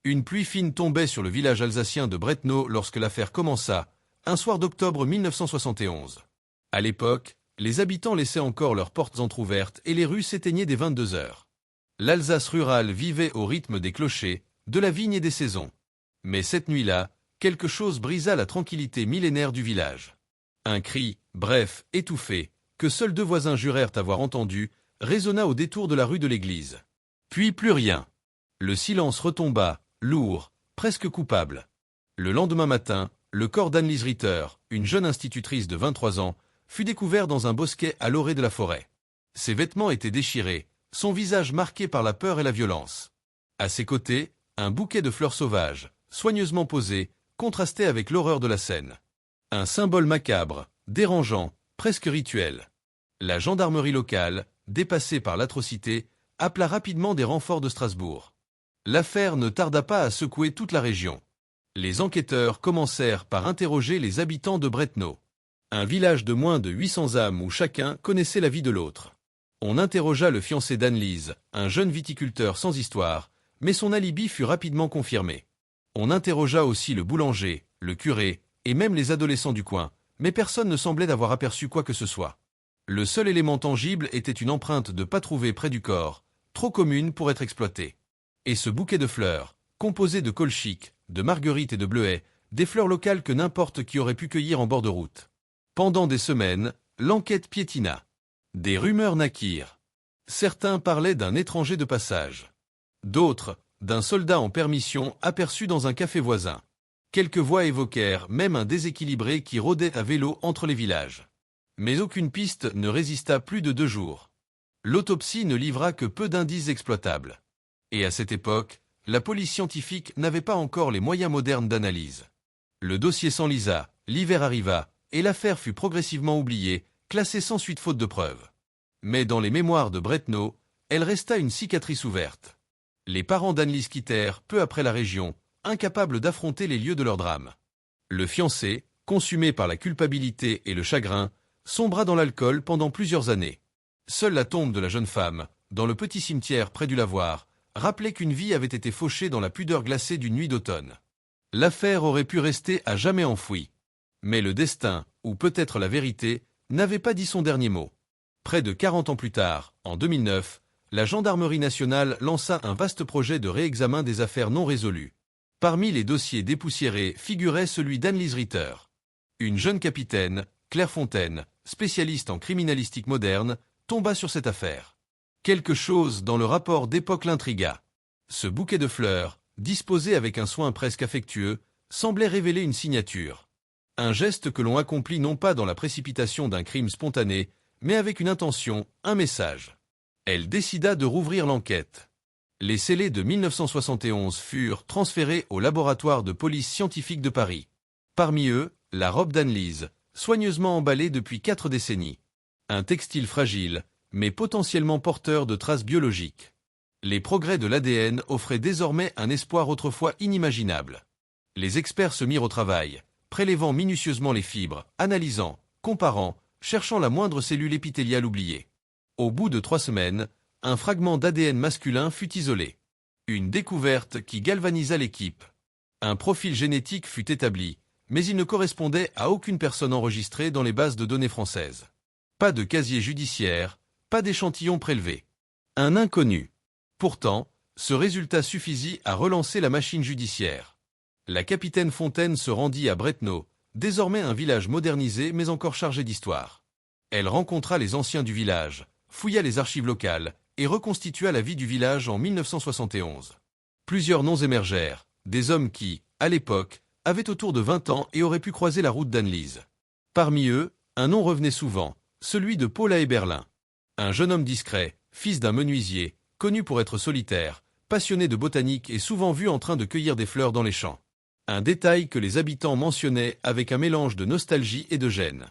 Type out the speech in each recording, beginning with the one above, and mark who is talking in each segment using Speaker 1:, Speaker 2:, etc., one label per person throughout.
Speaker 1: Une pluie fine tombait sur le village alsacien de Bretno lorsque l'affaire commença, un soir d'octobre 1971. À l'époque, les habitants laissaient encore leurs portes entr'ouvertes et les rues s'éteignaient dès 22 heures. L'Alsace rurale vivait au rythme des clochers, de la vigne et des saisons. Mais cette nuit-là, quelque chose brisa la tranquillité millénaire du village. Un cri, bref, étouffé, que seuls 2 voisins jurèrent avoir entendu, résonna au détour de la rue de l'église. Puis plus rien. Le silence retomba, lourd, presque coupable. Le lendemain matin, le corps d'Annelies Ritter, une jeune institutrice de 23 ans, fut découvert dans un bosquet à l'orée de la forêt. Ses vêtements étaient déchirés, son visage marqué par la peur et la violence. À ses côtés, un bouquet de fleurs sauvages, soigneusement posé, contrastait avec l'horreur de la scène. Un symbole macabre, dérangeant, presque rituel. La gendarmerie locale, dépassée par l'atrocité, appela rapidement des renforts de Strasbourg. L'affaire ne tarda pas à secouer toute la région. Les enquêteurs commencèrent par interroger les habitants de Bretno. Un village de moins de 800 âmes où chacun connaissait la vie de l'autre. On interrogea le fiancé d'Annelies, un jeune viticulteur sans histoire, mais son alibi fut rapidement confirmé. On interrogea aussi le boulanger, le curé, et même les adolescents du coin, mais personne ne semblait avoir aperçu quoi que ce soit. Le seul élément tangible était une empreinte de pas trouvée près du corps, trop commune pour être exploitée. Et ce bouquet de fleurs, composé de colchiques, de marguerites et de bleuets, des fleurs locales que n'importe qui aurait pu cueillir en bord de route. Pendant des semaines, l'enquête piétina. Des rumeurs naquirent. Certains parlaient d'un étranger de passage. D'autres, d'un soldat en permission aperçu dans un café voisin. Quelques voix évoquèrent même un déséquilibré qui rôdait à vélo entre les villages. Mais aucune piste ne résista plus de 2 jours. L'autopsie ne livra que peu d'indices exploitables. Et à cette époque, la police scientifique n'avait pas encore les moyens modernes d'analyse. Le dossier s'enlisa, l'hiver arriva, et l'affaire fut progressivement oubliée, classée sans suite faute de preuves. Mais dans les mémoires de Bretno, elle resta une cicatrice ouverte. Les parents d'Annelies quittèrent peu après la région, incapables d'affronter les lieux de leur drame. Le fiancé, consumé par la culpabilité et le chagrin, sombra dans l'alcool pendant plusieurs années. Seule la tombe de la jeune femme, dans le petit cimetière près du lavoir, rappelait qu'une vie avait été fauchée dans la pudeur glacée d'une nuit d'automne. L'affaire aurait pu rester à jamais enfouie. Mais le destin, ou peut-être la vérité, n'avait pas dit son dernier mot. Près de 40 ans plus tard, en 2009, la gendarmerie nationale lança un vaste projet de réexamen des affaires non résolues. Parmi les dossiers dépoussiérés figurait celui d'Annelies Ritter. Une jeune capitaine, Claire Fontaine, spécialiste en criminalistique moderne, tomba sur cette affaire. Quelque chose dans le rapport d'époque l'intrigua. Ce bouquet de fleurs, disposé avec un soin presque affectueux, semblait révéler une signature. Un geste que l'on accomplit non pas dans la précipitation d'un crime spontané, mais avec une intention, un message. Elle décida de rouvrir l'enquête. Les scellés de 1971 furent transférés au laboratoire de police scientifique de Paris. Parmi eux, la robe d'Annelies, soigneusement emballée depuis 4 décennies. Un textile fragile, mais potentiellement porteur de traces biologiques. Les progrès de l'ADN offraient désormais un espoir autrefois inimaginable. Les experts se mirent au travail, prélevant minutieusement les fibres, analysant, comparant, cherchant la moindre cellule épithéliale oubliée. Au bout de 3 semaines, un fragment d'ADN masculin fut isolé. Une découverte qui galvanisa l'équipe. Un profil génétique fut établi, mais il ne correspondait à aucune personne enregistrée dans les bases de données françaises. Pas de casier judiciaire, pas d'échantillon prélevé. Un inconnu. Pourtant, ce résultat suffisit à relancer la machine judiciaire. La capitaine Fontaine se rendit à Bretno, désormais un village modernisé mais encore chargé d'histoire. Elle rencontra les anciens du village, fouilla les archives locales et reconstitua la vie du village en 1971. Plusieurs noms émergèrent, des hommes qui, à l'époque, avaient autour de 20 ans et auraient pu croiser la route d'Annelies. Parmi eux, un nom revenait souvent, celui de Paula Eberlin. Un jeune homme discret, fils d'un menuisier, connu pour être solitaire, passionné de botanique et souvent vu en train de cueillir des fleurs dans les champs. Un détail que les habitants mentionnaient avec un mélange de nostalgie et de gêne.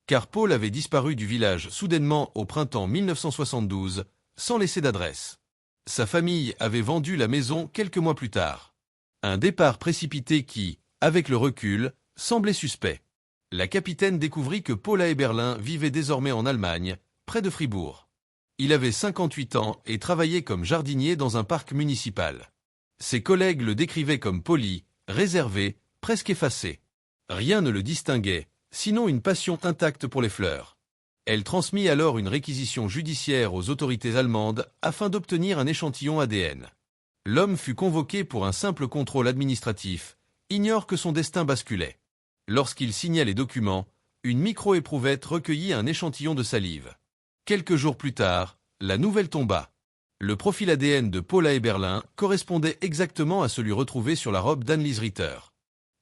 Speaker 1: Car Paul avait disparu du village soudainement au printemps 1972, sans laisser d'adresse. Sa famille avait vendu la maison quelques mois plus tard. Un départ précipité qui, avec le recul, semblait suspect. La capitaine découvrit que Paula Eberlin vivait désormais en Allemagne, près de Fribourg. Il avait 58 ans et travaillait comme jardinier dans un parc municipal. Ses collègues le décrivaient comme poli, réservé, presque effacé. Rien ne le distinguait, sinon une passion intacte pour les fleurs. Elle transmit alors une réquisition judiciaire aux autorités allemandes afin d'obtenir un échantillon ADN. L'homme fut convoqué pour un simple contrôle administratif, ignore que son destin basculait. Lorsqu'il signa les documents, une micro-éprouvette recueillit un échantillon de salive. Quelques jours plus tard, la nouvelle tomba. Le profil ADN de Paula Eberlin correspondait exactement à celui retrouvé sur la robe d'Anneliese Ritter.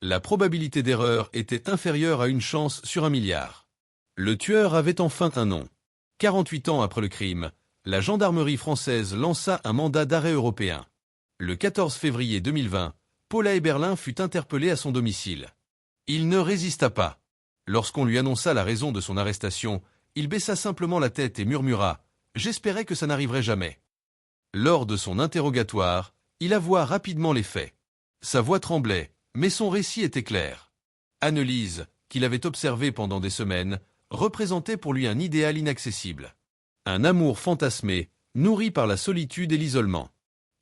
Speaker 1: La probabilité d'erreur était inférieure à une chance sur 1 milliard. Le tueur avait enfin un nom. 48 ans après le crime, la gendarmerie française lança un mandat d'arrêt européen. Le 14 février 2020, Paula Eberlin fut interpellée à son domicile. Il ne résista pas. Lorsqu'on lui annonça la raison de son arrestation, il baissa simplement la tête et murmura « J'espérais que ça n'arriverait jamais ». Lors de son interrogatoire, il avoua rapidement les faits. Sa voix tremblait, mais son récit était clair. Anneliese, qu'il avait observée pendant des semaines, représentait pour lui un idéal inaccessible. Un amour fantasmé, nourri par la solitude et l'isolement.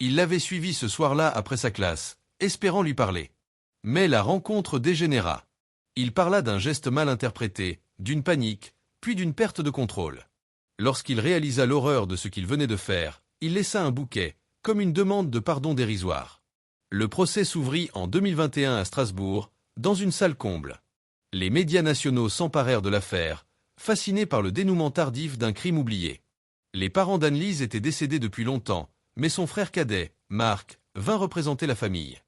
Speaker 1: Il l'avait suivie ce soir-là après sa classe, espérant lui parler. Mais la rencontre dégénéra. Il parla d'un geste mal interprété, d'une panique, puis d'une perte de contrôle. Lorsqu'il réalisa l'horreur de ce qu'il venait de faire, il laissa un bouquet, comme une demande de pardon dérisoire. Le procès s'ouvrit en 2021 à Strasbourg, dans une salle comble. Les médias nationaux s'emparèrent de l'affaire, fascinés par le dénouement tardif d'un crime oublié. Les parents d'Anneliese étaient décédés depuis longtemps, mais son frère cadet, Marc, vint représenter la famille.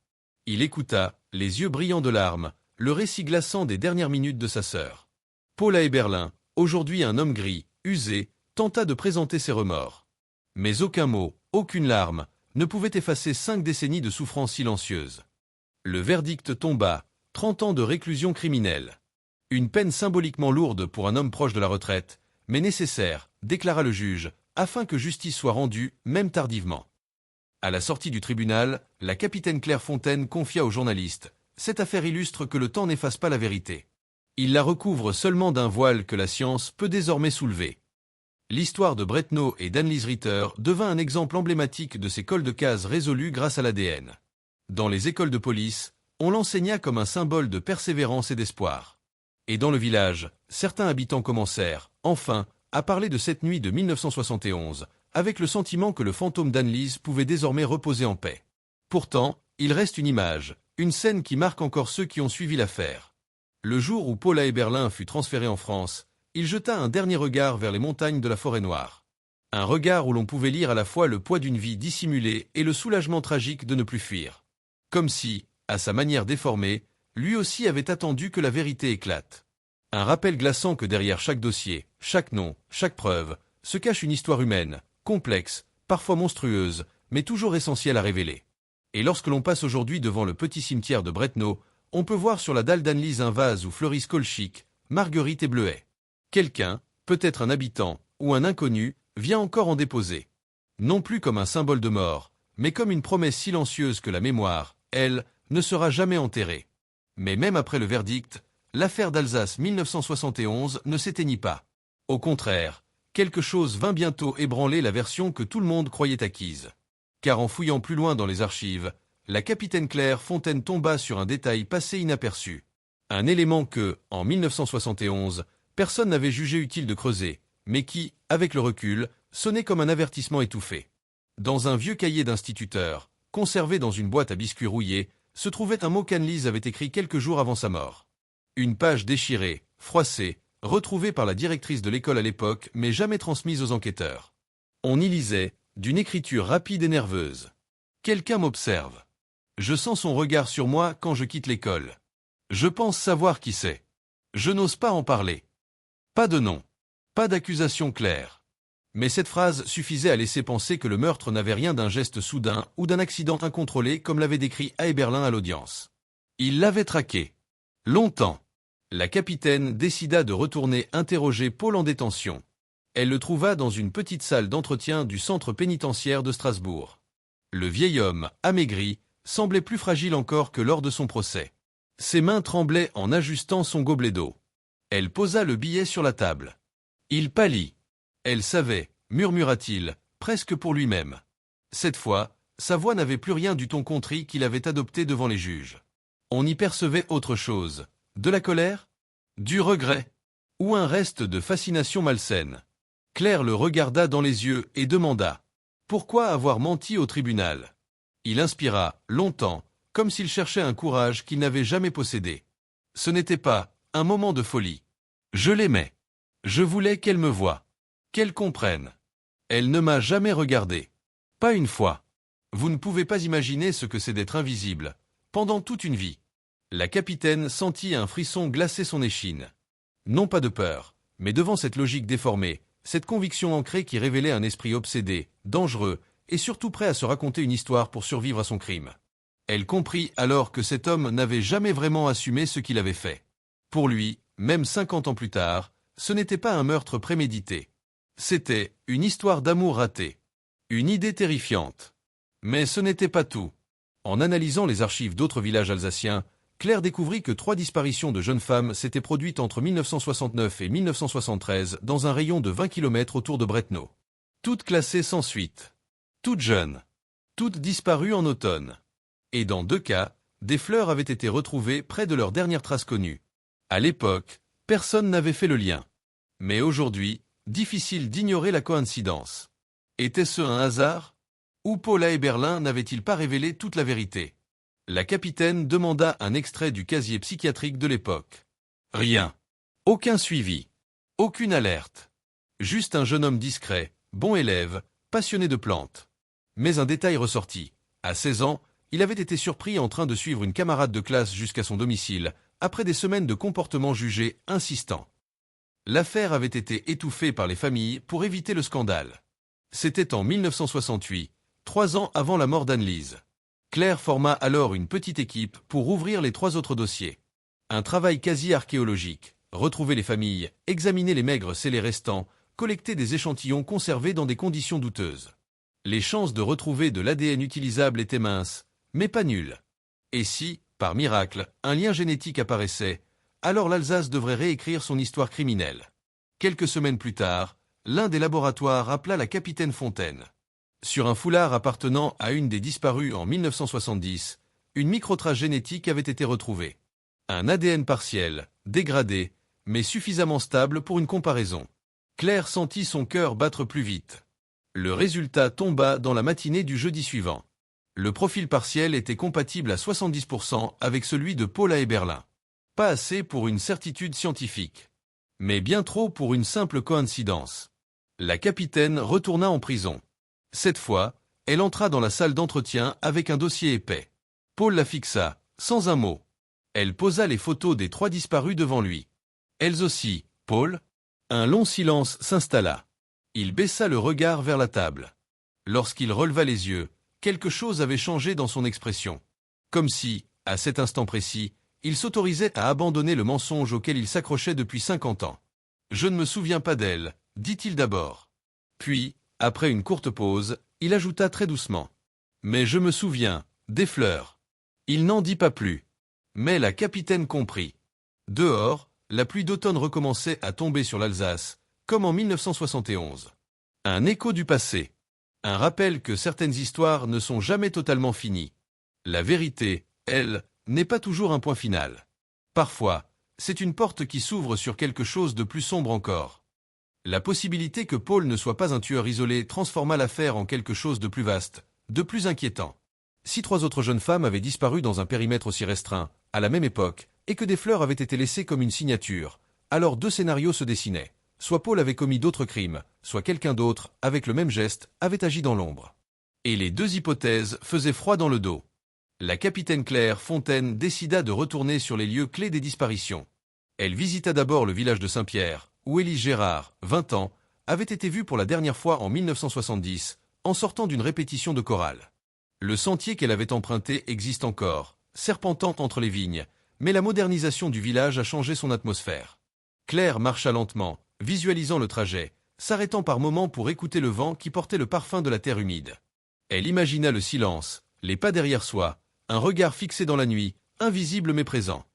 Speaker 1: Il écouta, les yeux brillants de larmes, le récit glaçant des dernières minutes de sa sœur. Paula Eberlin, aujourd'hui un homme gris, usé, tenta de présenter ses remords. Mais aucun mot, aucune larme, ne pouvait effacer 5 décennies de souffrance silencieuse. Le verdict tomba, 30 ans de réclusion criminelle. Une peine symboliquement lourde pour un homme proche de la retraite, mais nécessaire, déclara le juge, afin que justice soit rendue, même tardivement. À la sortie du tribunal, la capitaine Claire Fontaine confia aux journalistes « Cette affaire illustre que le temps n'efface pas la vérité. Il la recouvre seulement d'un voile que la science peut désormais soulever. » L'histoire de Bretnau et d'Anneliese Ritter devint un exemple emblématique de ces cols de cases résolus grâce à l'ADN. Dans les écoles de police, on l'enseigna comme un symbole de persévérance et d'espoir. Et dans le village, certains habitants commencèrent, enfin, à parler de cette nuit de 1971, avec le sentiment que le fantôme d'Anneliese pouvait désormais reposer en paix. Pourtant, il reste une image, une scène qui marque encore ceux qui ont suivi l'affaire. Le jour où Paula Eberlin fut transférée en France, il jeta un dernier regard vers les montagnes de la Forêt-Noire. Un regard où l'on pouvait lire à la fois le poids d'une vie dissimulée et le soulagement tragique de ne plus fuir. Comme si, à sa manière déformée, lui aussi avait attendu que la vérité éclate. Un rappel glaçant que derrière chaque dossier, chaque nom, chaque preuve, se cache une histoire humaine, complexe, parfois monstrueuse, mais toujours essentielle à révéler. Et lorsque l'on passe aujourd'hui devant le petit cimetière de Bretnau, on peut voir sur la dalle d'Anneliese un vase où fleurissent colchiques, marguerites et bleuets. Quelqu'un, peut-être un habitant ou un inconnu, vient encore en déposer. Non plus comme un symbole de mort, mais comme une promesse silencieuse que la mémoire, elle, ne sera jamais enterrée. Mais même après le verdict, l'affaire d'Alsace 1971 ne s'éteignit pas. Au contraire, quelque chose vint bientôt ébranler la version que tout le monde croyait acquise. Car en fouillant plus loin dans les archives, la capitaine Claire Fontaine tomba sur un détail passé inaperçu. Un élément que, en 1971, personne n'avait jugé utile de creuser, mais qui, avec le recul, sonnait comme un avertissement étouffé. Dans un vieux cahier d'instituteur, conservé dans une boîte à biscuits rouillés, se trouvait un mot qu'Anneliese avait écrit quelques jours avant sa mort. Une page déchirée, froissée, retrouvée par la directrice de l'école à l'époque, mais jamais transmise aux enquêteurs. On y lisait, d'une écriture rapide et nerveuse. « Quelqu'un m'observe. Je sens son regard sur moi quand je quitte l'école. Je pense savoir qui c'est. Je n'ose pas en parler. Pas de nom. Pas d'accusation claire. » Mais cette phrase suffisait à laisser penser que le meurtre n'avait rien d'un geste soudain ou d'un accident incontrôlé comme l'avait décrit Eberlin à l'audience. Il l'avait traqué. Longtemps. La capitaine décida de retourner interroger Paul en détention. Elle le trouva dans une petite salle d'entretien du centre pénitentiaire de Strasbourg. Le vieil homme, amaigri, semblait plus fragile encore que lors de son procès. Ses mains tremblaient en ajustant son gobelet d'eau. Elle posa le billet sur la table. Il pâlit. Elle savait, murmura-t-il, presque pour lui-même. Cette fois, Sa voix n'avait plus rien du ton contrit qu'il avait adopté devant les juges. On y percevait autre chose. De la colère? Du regret? Ou un reste de fascination malsaine? Claire le regarda dans les yeux et demanda « Pourquoi avoir menti au tribunal ?» Il inspira, longtemps, comme s'il cherchait un courage qu'il n'avait jamais possédé. Ce n'était pas un moment de folie. Je l'aimais. Je voulais qu'elle me voie. Qu'elle comprenne. Elle ne m'a jamais regardé. Pas une fois. Vous ne pouvez pas imaginer ce que c'est d'être invisible, pendant toute une vie. La capitaine sentit un frisson glacer son échine. Non pas de peur, mais devant cette logique déformée, cette conviction ancrée qui révélait un esprit obsédé, dangereux, et surtout prêt à se raconter une histoire pour survivre à son crime. Elle comprit alors que cet homme n'avait jamais vraiment assumé ce qu'il avait fait. Pour lui, même 50 ans plus tard, ce n'était pas un meurtre prémédité. C'était une histoire d'amour ratée. Une idée terrifiante. Mais ce n'était pas tout. En analysant les archives d'autres villages alsaciens, Claire découvrit que 3 disparitions de jeunes femmes s'étaient produites entre 1969 et 1973 dans un rayon de 20 km autour de Bretno. Toutes classées sans suite. Toutes jeunes. Toutes disparues en automne. Et dans 2 cas, des fleurs avaient été retrouvées près de leurs dernières traces connues. À l'époque, personne n'avait fait le lien. Mais aujourd'hui, difficile d'ignorer la coïncidence. Était-ce un hasard? Ou Paula Eberlin n'avait-il pas révélé toute la vérité? La capitaine demanda un extrait du casier psychiatrique de l'époque. Rien. Aucun suivi. Aucune alerte. Juste un jeune homme discret, bon élève, passionné de plantes. Mais un détail ressortit. À 16 ans, il avait été surpris en train de suivre une camarade de classe jusqu'à son domicile, après des semaines de comportement jugé insistant. L'affaire avait été étouffée par les familles pour éviter le scandale. C'était en 1968, 3 ans avant la mort d'Anne-Lise. Claire forma alors une petite équipe pour ouvrir les 3 autres dossiers. Un travail quasi archéologique, retrouver les familles, examiner les maigres scellés restants, collecter des échantillons conservés dans des conditions douteuses. Les chances de retrouver de l'ADN utilisable étaient minces, mais pas nulles. Et si, par miracle, un lien génétique apparaissait, alors l'Alsace devrait réécrire son histoire criminelle. Quelques semaines plus tard, l'un des laboratoires appela la capitaine Fontaine. Sur un foulard appartenant à une des disparues en 1970, une microtrace génétique avait été retrouvée. Un ADN partiel, dégradé, mais suffisamment stable pour une comparaison. Claire sentit son cœur battre plus vite. Le résultat tomba dans la matinée du jeudi suivant. Le profil partiel était compatible à 70% avec celui de Paula Eberlin. Pas assez pour une certitude scientifique. Mais bien trop pour une simple coïncidence. La capitaine retourna en prison. Cette fois, elle entra dans la salle d'entretien avec un dossier épais. Paul la fixa, sans un mot. Elle posa les photos des 3 disparus devant lui. Elles aussi, Paul? Un long silence s'installa. Il baissa le regard vers la table. Lorsqu'il releva les yeux, quelque chose avait changé dans son expression. Comme si, à cet instant précis, il s'autorisait à abandonner le mensonge auquel il s'accrochait depuis 50 ans. « Je ne me souviens pas d'elle, dit-il d'abord. Puis, après une courte pause, il ajouta très doucement. « Mais je me souviens, des fleurs. » Il n'en dit pas plus. Mais la capitaine comprit. Dehors, la pluie d'automne recommençait à tomber sur l'Alsace, comme en 1971. Un écho du passé. Un rappel que certaines histoires ne sont jamais totalement finies. La vérité, elle, n'est pas toujours un point final. Parfois, c'est une porte qui s'ouvre sur quelque chose de plus sombre encore. La possibilité que Paul ne soit pas un tueur isolé transforma l'affaire en quelque chose de plus vaste, de plus inquiétant. Si 3 autres jeunes femmes avaient disparu dans un périmètre aussi restreint, à la même époque, et que des fleurs avaient été laissées comme une signature, alors 2 scénarios se dessinaient. Soit Paul avait commis d'autres crimes, soit quelqu'un d'autre, avec le même geste, avait agi dans l'ombre. Et les 2 hypothèses faisaient froid dans le dos. La capitaine Claire Fontaine décida de retourner sur les lieux clés des disparitions. Elle visita d'abord le village de Saint-Pierre, où Élise Gérard, 20 ans, avait été vue pour la dernière fois en 1970, en sortant d'une répétition de chorale. Le sentier qu'elle avait emprunté existe encore, serpentant entre les vignes, mais la modernisation du village a changé son atmosphère. Claire marcha lentement, visualisant le trajet, s'arrêtant par moments pour écouter le vent qui portait le parfum de la terre humide. Elle imagina le silence, les pas derrière soi, un regard fixé dans la nuit, invisible mais présent.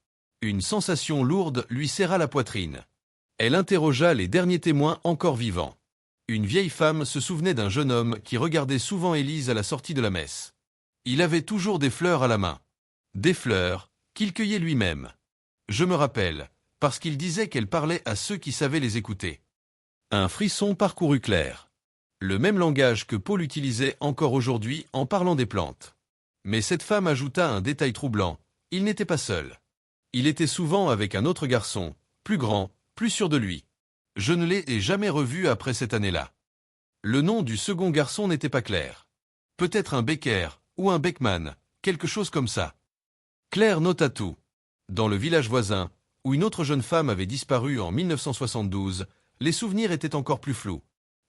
Speaker 1: Une sensation lourde lui serra la poitrine. Elle interrogea les derniers témoins encore vivants. Une vieille femme se souvenait d'un jeune homme qui regardait souvent Élise à la sortie de la messe. Il avait toujours des fleurs à la main. Des fleurs qu'il cueillait lui-même. Je me rappelle, parce qu'il disait qu'elles parlaient à ceux qui savaient les écouter. Un frisson parcourut Claire. Le même langage que Paul utilisait encore aujourd'hui en parlant des plantes. Mais cette femme ajouta un détail troublant, il n'était pas seul. Il était souvent avec un autre garçon, plus grand, plus sûr de lui. Je ne l'ai jamais revu après cette année-là. Le nom du second garçon n'était pas clair. Peut-être un Becker, ou un Beckman, quelque chose comme ça. Claire nota tout. Dans le village voisin, où une autre jeune femme avait disparu en 1972, les souvenirs étaient encore plus flous.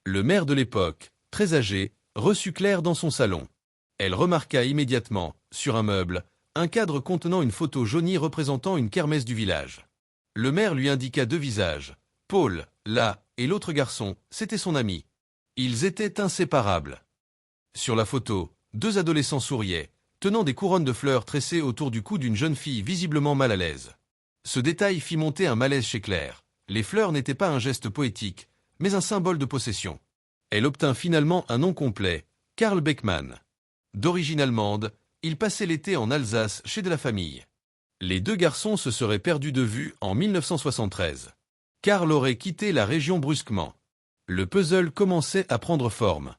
Speaker 1: Le maire de l'époque, très âgé, reçut Claire dans son salon. Elle remarqua immédiatement, sur un meuble, un cadre contenant une photo jaunie représentant une kermesse du village. Le maire lui indiqua deux visages. Paul, là, et l'autre garçon, c'était son ami. Ils étaient inséparables. Sur la photo, deux adolescents souriaient, tenant des couronnes de fleurs tressées autour du cou d'une jeune fille visiblement mal à l'aise. Ce détail fit monter un malaise chez Claire. Les fleurs n'étaient pas un geste poétique, mais un symbole de possession. Elle obtint finalement un nom complet, Karl Beckman. D'origine allemande, il passait l'été en Alsace chez de la famille. Les deux garçons se seraient perdus de vue en 1973. Karl aurait quitté la région brusquement. Le puzzle commençait à prendre forme.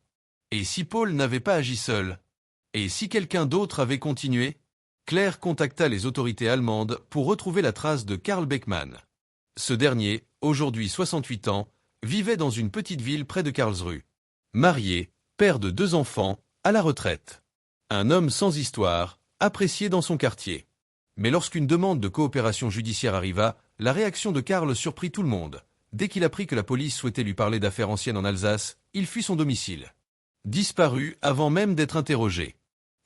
Speaker 1: Et si Paul n'avait pas agi seul? Et si quelqu'un d'autre avait continué? Claire contacta les autorités allemandes pour retrouver la trace de Karl Beckman. Ce dernier, aujourd'hui 68 ans, vivait dans une petite ville près de Karlsruhe. Marié, père de 2 enfants, à la retraite. Un homme sans histoire, apprécié dans son quartier. Mais lorsqu'une demande de coopération judiciaire arriva, la réaction de Karl surprit tout le monde. Dès qu'il apprit que la police souhaitait lui parler d'affaires anciennes en Alsace, il fuit son domicile. Disparu avant même d'être interrogé.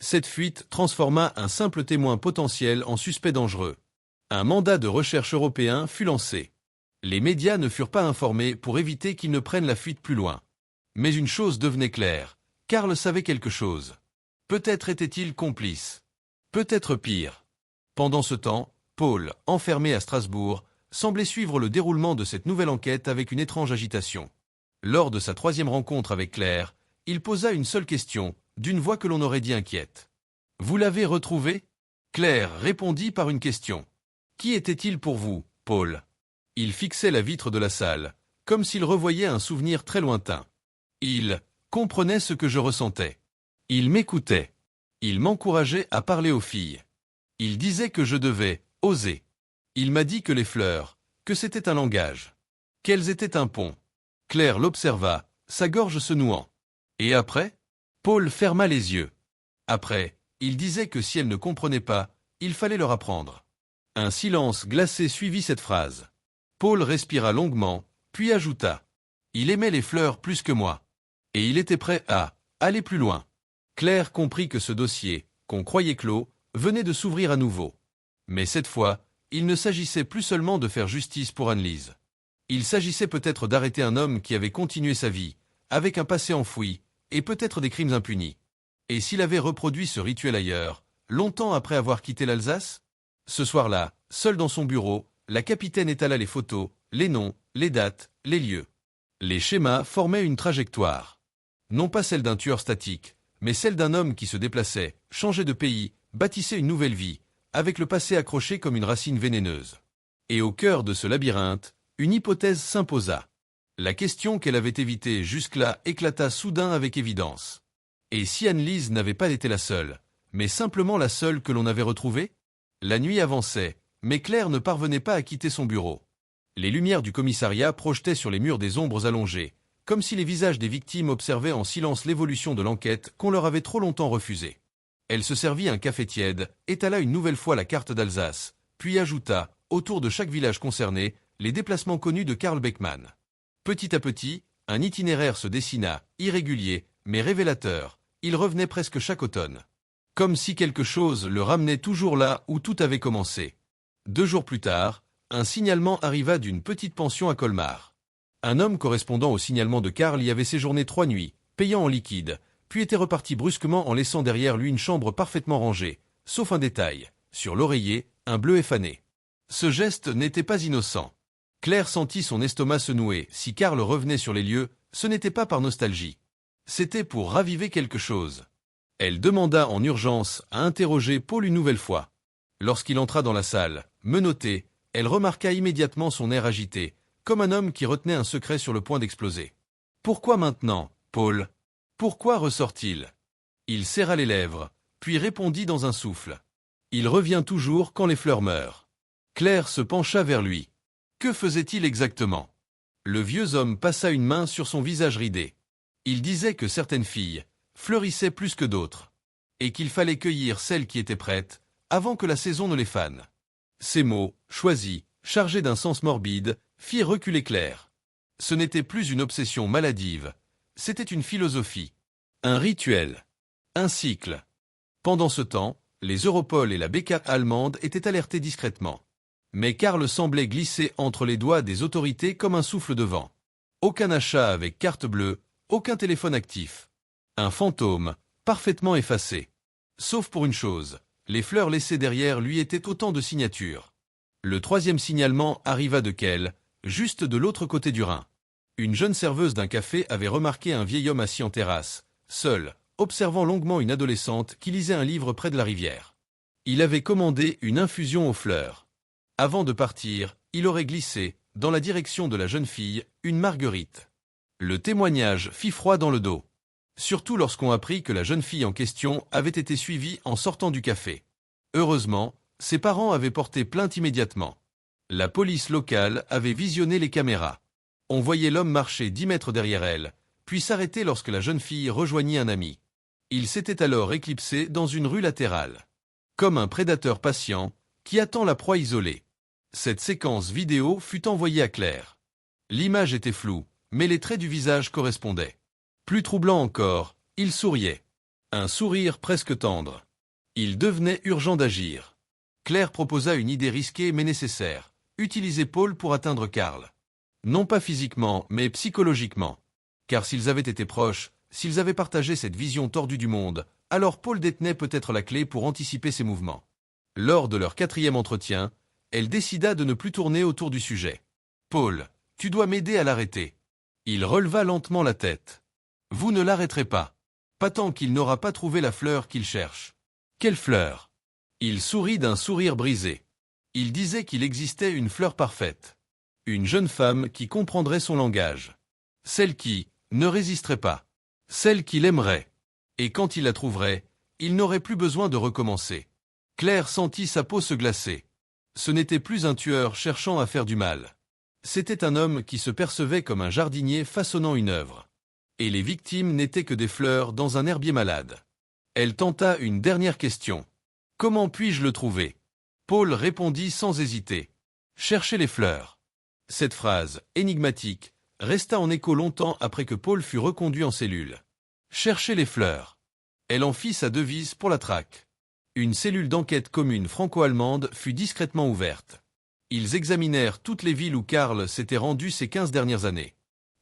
Speaker 1: Cette fuite transforma un simple témoin potentiel en suspect dangereux. Un mandat de recherche européen fut lancé. Les médias ne furent pas informés pour éviter qu'ils ne prennent la fuite plus loin. Mais une chose devenait claire. Karl savait quelque chose. Peut-être était-il complice. Peut-être pire. Pendant ce temps, Paul, enfermé à Strasbourg, semblait suivre le déroulement de cette nouvelle enquête avec une étrange agitation. Lors de sa 3e rencontre avec Claire, il posa une seule question, d'une voix que l'on aurait dit inquiète. « Vous l'avez retrouvé ?» Claire répondit par une question. « Qui était-il pour vous, Paul ?» Il fixait la vitre de la salle, comme s'il revoyait un souvenir très lointain. Il comprenait ce que je ressentais. Il m'écoutait. Il m'encourageait à parler aux filles. Il disait que je devais oser. Il m'a dit que les fleurs, que c'était un langage. Qu'elles étaient un pont. Claire l'observa, sa gorge se nouant. Et après? Paul ferma les yeux. Après, il disait que si elles ne comprenaient pas, il fallait leur apprendre. Un silence glacé suivit cette phrase. Paul respira longuement, puis ajouta. Il aimait les fleurs plus que moi. Et il était prêt à aller plus loin. Claire comprit que ce dossier, qu'on croyait clos, venait de s'ouvrir à nouveau. Mais cette fois, il ne s'agissait plus seulement de faire justice pour Anne-Lise. Il s'agissait peut-être d'arrêter un homme qui avait continué sa vie, avec un passé enfoui, et peut-être des crimes impunis. Et s'il avait reproduit ce rituel ailleurs, longtemps après avoir quitté l'Alsace? Ce soir-là, seul dans son bureau, la capitaine étala les photos, les noms, les dates, les lieux. Les schémas formaient une trajectoire. Non pas celle d'un tueur statique, mais celle d'un homme qui se déplaçait, changeait de pays, bâtissait une nouvelle vie, avec le passé accroché comme une racine vénéneuse. Et au cœur de ce labyrinthe, une hypothèse s'imposa. La question qu'elle avait évitée jusque-là éclata soudain avec évidence. Et si Anne-Lise n'avait pas été la seule, mais simplement la seule que l'on avait retrouvée? La nuit avançait, mais Claire ne parvenait pas à quitter son bureau. Les lumières du commissariat projetaient sur les murs des ombres allongées, comme si les visages des victimes observaient en silence l'évolution de l'enquête qu'on leur avait trop longtemps refusée. Elle se servit un café tiède, étala une nouvelle fois la carte d'Alsace, puis ajouta, autour de chaque village concerné, les déplacements connus de Karl Beckman. Petit à petit, un itinéraire se dessina, irrégulier, mais révélateur. Il revenait presque chaque automne. Comme si quelque chose le ramenait toujours là où tout avait commencé. 2 jours plus tard, un signalement arriva d'une petite pension à Colmar. Un homme correspondant au signalement de Karl y avait séjourné 3 nuits, payant en liquide, puis était reparti brusquement en laissant derrière lui une chambre parfaitement rangée, sauf un détail, sur l'oreiller, un bleu effané. Ce geste n'était pas innocent. Claire sentit son estomac se nouer. Si Karl revenait sur les lieux, ce n'était pas par nostalgie. C'était pour raviver quelque chose. Elle demanda en urgence à interroger Paul une nouvelle fois. Lorsqu'il entra dans la salle, menotté, elle remarqua immédiatement son air agité, comme un homme qui retenait un secret sur le point d'exploser. « Pourquoi maintenant, Paul ? Pourquoi ressort-il » Il serra les lèvres, puis répondit dans un souffle. « Il revient toujours quand les fleurs meurent. » Claire se pencha vers lui. Que faisait-il exactement ? Le vieux homme passa une main sur son visage ridé. Il disait que certaines filles fleurissaient plus que d'autres, et qu'il fallait cueillir celles qui étaient prêtes, avant que la saison ne les fane. Ces mots, choisis, chargés d'un sens morbide, firent reculer Claire. Ce n'était plus une obsession maladive, c'était une philosophie, un rituel, un cycle. Pendant ce temps, les Europol et la BK allemande étaient alertés discrètement. Mais Karl semblait glisser entre les doigts des autorités comme un souffle de vent. Aucun achat avec carte bleue, aucun téléphone actif. Un fantôme, parfaitement effacé. Sauf pour une chose, les fleurs laissées derrière lui étaient autant de signatures. Le troisième signalement arriva de Kehl, juste de l'autre côté du Rhin. Une jeune serveuse d'un café avait remarqué un vieil homme assis en terrasse, seul, observant longuement une adolescente qui lisait un livre près de la rivière. Il avait commandé une infusion aux fleurs. Avant de partir, il aurait glissé, dans la direction de la jeune fille, une marguerite. Le témoignage fit froid dans le dos. Surtout lorsqu'on apprit que la jeune fille en question avait été suivie en sortant du café. Heureusement, ses parents avaient porté plainte immédiatement. La police locale avait visionné les caméras. On voyait l'homme marcher 10 mètres derrière elle, puis s'arrêter lorsque la jeune fille rejoignit un ami. Il s'était alors éclipsé dans une rue latérale. Comme un prédateur patient, qui attend la proie isolée. Cette séquence vidéo fut envoyée à Claire. L'image était floue, mais les traits du visage correspondaient. Plus troublant encore, il souriait. Un sourire presque tendre. Il devenait urgent d'agir. Claire proposa une idée risquée mais nécessaire. Utiliser Paul pour atteindre Karl. Non pas physiquement, mais psychologiquement. Car s'ils avaient été proches, s'ils avaient partagé cette vision tordue du monde, alors Paul détenait peut-être la clé pour anticiper ses mouvements. Lors de leur 4e entretien, elle décida de ne plus tourner autour du sujet. « Paul, tu dois m'aider à l'arrêter. » Il releva lentement la tête. « Vous ne l'arrêterez pas. Pas tant qu'il n'aura pas trouvé la fleur qu'il cherche. » « Quelle fleur ?» Il sourit d'un sourire brisé. Il disait qu'il existait une fleur parfaite. Une jeune femme qui comprendrait son langage. Celle qui ne résisterait pas. Celle qu'il aimerait. Et quand il la trouverait, il n'aurait plus besoin de recommencer. Claire sentit sa peau se glacer. Ce n'était plus un tueur cherchant à faire du mal. C'était un homme qui se percevait comme un jardinier façonnant une œuvre. Et les victimes n'étaient que des fleurs dans un herbier malade. Elle tenta une dernière question. « Comment puis-je le trouver ?» Paul répondit sans hésiter. « Cherchez les fleurs. » Cette phrase, énigmatique, resta en écho longtemps après que Paul fut reconduit en cellule. « Cherchez les fleurs. » Elle en fit sa devise pour la traque. Une cellule d'enquête commune franco-allemande fut discrètement ouverte. Ils examinèrent toutes les villes où Karl s'était rendu ces 15 dernières années.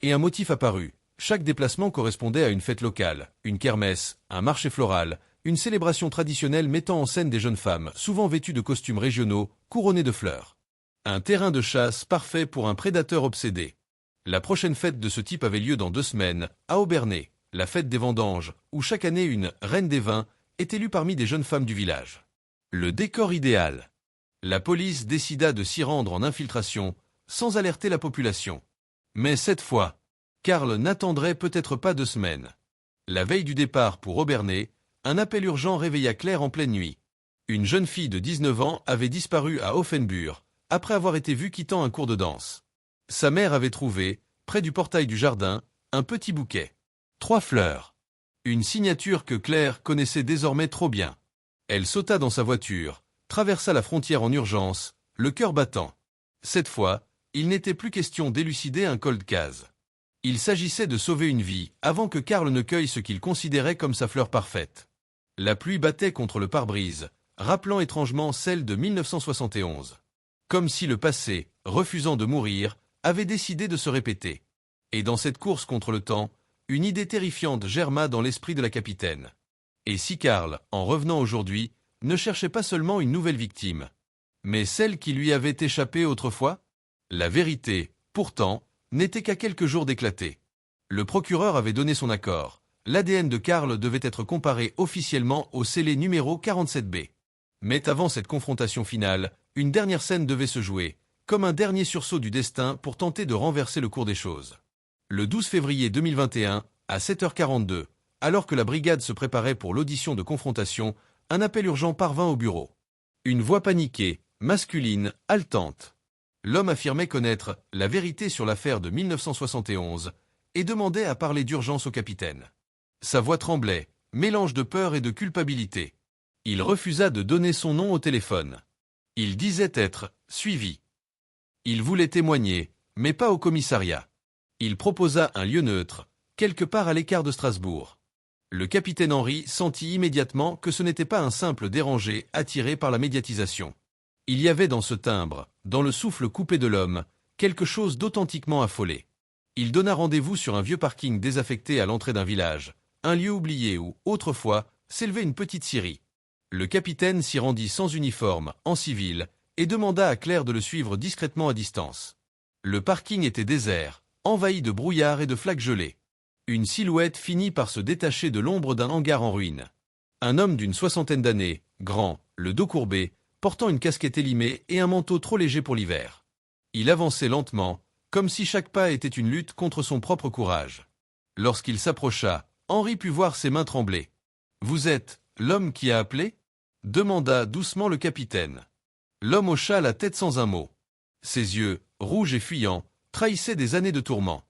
Speaker 1: Et un motif apparut. Chaque déplacement correspondait à une fête locale, une kermesse, un marché floral, une célébration traditionnelle mettant en scène des jeunes femmes, souvent vêtues de costumes régionaux, couronnées de fleurs. Un terrain de chasse parfait pour un prédateur obsédé. La prochaine fête de ce type avait lieu dans 2 semaines, à Obernai, la fête des vendanges, où chaque année une « reine des vins » est élue parmi des jeunes femmes du village. Le décor idéal. La police décida de s'y rendre en infiltration, sans alerter la population. Mais cette fois, Karl n'attendrait peut-être pas 2 semaines. La veille du départ pour Obernai, un appel urgent réveilla Claire en pleine nuit. Une jeune fille de 19 ans avait disparu à Offenburg, après avoir été vue quittant un cours de danse. Sa mère avait trouvé, près du portail du jardin, un petit bouquet. 3 fleurs. Une signature que Claire connaissait désormais trop bien. Elle sauta dans sa voiture, traversa la frontière en urgence, le cœur battant. Cette fois, il n'était plus question d'élucider un cold case. Il s'agissait de sauver une vie, avant que Karl ne cueille ce qu'il considérait comme sa fleur parfaite. La pluie battait contre le pare-brise, rappelant étrangement celle de 1971. Comme si le passé, refusant de mourir, avait décidé de se répéter. Et dans cette course contre le temps, une idée terrifiante germa dans l'esprit de la capitaine. Et si Karl, en revenant aujourd'hui, ne cherchait pas seulement une nouvelle victime, mais celle qui lui avait échappé autrefois? La vérité, pourtant, n'était qu'à quelques jours d'éclater. Le procureur avait donné son accord. l'ADN de Karl devait être comparé officiellement au scellé numéro 47B. Mais avant cette confrontation finale, une dernière scène devait se jouer, comme un dernier sursaut du destin pour tenter de renverser le cours des choses. Le 12 février 2021, à 7h42, alors que la brigade se préparait pour l'audition de confrontation, un appel urgent parvint au bureau. Une voix paniquée, masculine, haletante. L'homme affirmait connaître la vérité sur l'affaire de 1971 et demandait à parler d'urgence au capitaine. Sa voix tremblait, mélange de peur et de culpabilité. Il refusa de donner son nom au téléphone. Il disait être suivi. Il voulait témoigner, mais pas au commissariat. Il proposa un lieu neutre, quelque part à l'écart de Strasbourg. Le capitaine Henry sentit immédiatement que ce n'était pas un simple dérangé attiré par la médiatisation. Il y avait dans ce timbre, dans le souffle coupé de l'homme, quelque chose d'authentiquement affolé. Il donna rendez-vous sur un vieux parking désaffecté à l'entrée d'un village, un lieu oublié où, autrefois, s'élevait une petite scierie. Le capitaine s'y rendit sans uniforme, en civil, et demanda à Claire de le suivre discrètement à distance. Le parking était désert, envahi de brouillard et de flaques gelées. Une silhouette finit par se détacher de l'ombre d'un hangar en ruine. Un homme d'une 60aine d'années, grand, le dos courbé, portant une casquette élimée et un manteau trop léger pour l'hiver. Il avançait lentement, comme si chaque pas était une lutte contre son propre courage. Lorsqu'il s'approcha, Henry put voir ses mains trembler. « Vous êtes l'homme qui a appelé ?» demanda doucement le capitaine. L'homme hocha la tête sans un mot. Ses yeux, rouges et fuyants, trahissaient des années de tourments.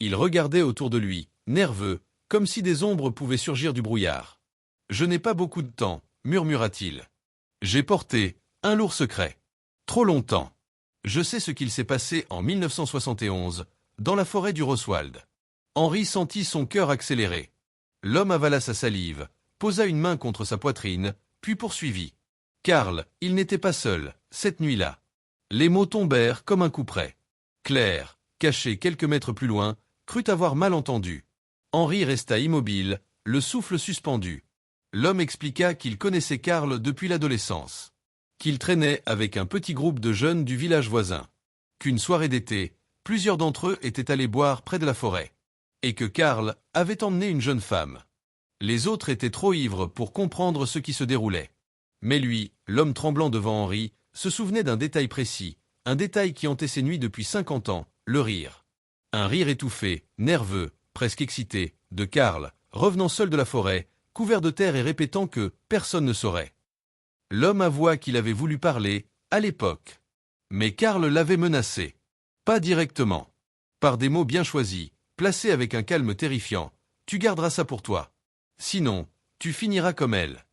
Speaker 1: Il regardait autour de lui, nerveux, comme si des ombres pouvaient surgir du brouillard. « Je n'ai pas beaucoup de temps, » murmura-t-il. « J'ai porté un lourd secret. Trop longtemps. Je sais ce qu'il s'est passé en 1971, dans la forêt du Roswald. » Henry sentit son cœur accélérer. L'homme avala sa salive, posa une main contre sa poitrine, puis poursuivit. « Karl, il n'était pas seul, cette nuit-là. » Les mots tombèrent comme un coup près. Claire, cachée quelques mètres plus loin, crut avoir mal entendu. Henry resta immobile, le souffle suspendu. L'homme expliqua qu'il connaissait Karl depuis l'adolescence, qu'il traînait avec un petit groupe de jeunes du village voisin, qu'une soirée d'été, plusieurs d'entre eux étaient allés boire près de la forêt, et que Karl avait emmené une jeune femme. Les autres étaient trop ivres pour comprendre ce qui se déroulait. Mais lui, l'homme tremblant devant Henry, se souvenait d'un détail précis, un détail qui hantait ses nuits depuis 50 ans, le rire. Un rire étouffé, nerveux, presque excité, de Karl, revenant seul de la forêt, couvert de terre et répétant que personne ne saurait. L'homme avoua qu'il avait voulu parler, à l'époque. Mais Karl l'avait menacé. Pas directement. Par des mots bien choisis, placés avec un calme terrifiant. « Tu garderas ça pour toi. Sinon, tu finiras comme elle. »